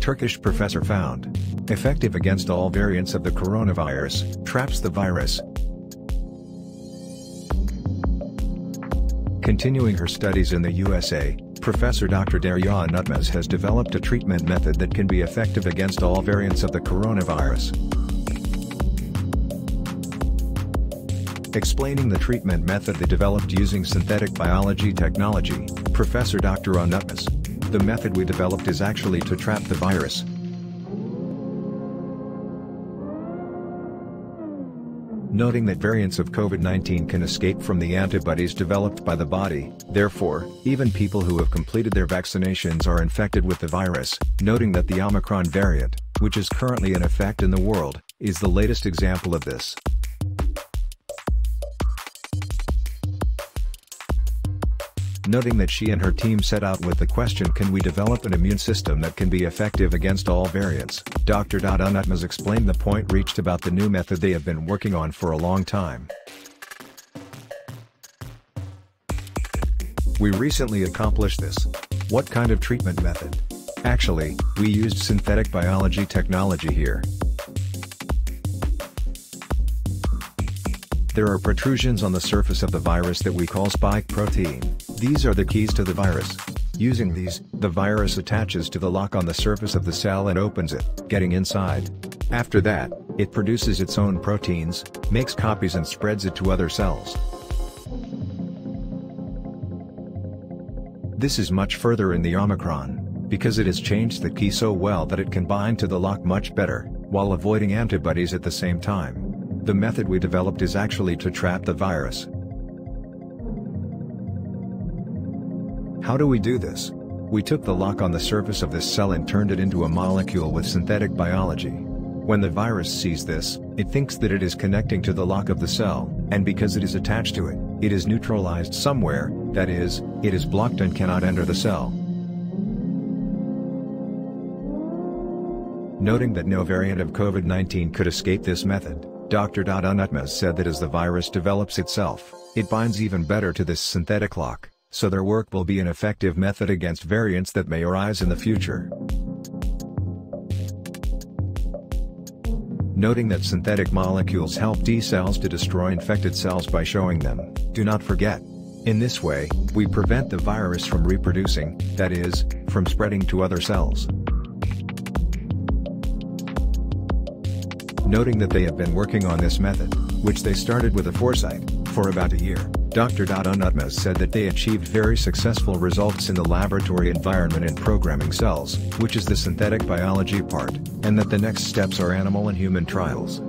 Turkish professor found effective against all variants of the coronavirus, traps the virus. Continuing her studies in the USA, Professor Dr. Derya Unutmaz has developed a treatment method that can be effective against all variants of the coronavirus. Explaining the treatment method they developed using synthetic biology technology, Professor Dr. Unutmaz. The method we developed is actually to trap the virus. Noting that variants of COVID-19 can escape from the antibodies developed by the body, therefore, even people who have completed their vaccinations are infected with the virus, noting that the Omicron variant, which is currently in effect in the world, is the latest example of this. Noting that she and her team set out with the question, can we develop an immune system that can be effective against all variants? Dr. Unutmaz explained the point reached about the new method they have been working on for a long time. We recently accomplished this. What kind of treatment method? Actually, we used synthetic biology technology here. There are protrusions on the surface of the virus that we call spike protein. These are the keys to the virus. Using these, the virus attaches to the lock on the surface of the cell and opens it, getting inside. After that, it produces its own proteins, makes copies and spreads it to other cells. This is much further in the Omicron, because it has changed the key so well that it can bind to the lock much better, while avoiding antibodies at the same time. The method we developed is actually to trap the virus. How do we do this? We took the lock on the surface of this cell and turned it into a molecule with synthetic biology. When the virus sees this, it thinks that it is connecting to the lock of the cell, and because it is attached to it, it is neutralized somewhere, that is, it is blocked and cannot enter the cell. Noting that no variant of COVID-19 could escape this method, Dr. Unutmaz said that as the virus develops itself, it binds even better to this synthetic lock, so their work will be an effective method against variants that may arise in the future. Noting that synthetic molecules help T cells to destroy infected cells by showing them, do not forget. In this way, we prevent the virus from reproducing, that is, from spreading to other cells. Noting that they have been working on this method, which they started with a foresight, for about a year, Dr. Unutmaz said that they achieved very successful results in the laboratory environment in programming cells, which is the synthetic biology part, and that the next steps are animal and human trials.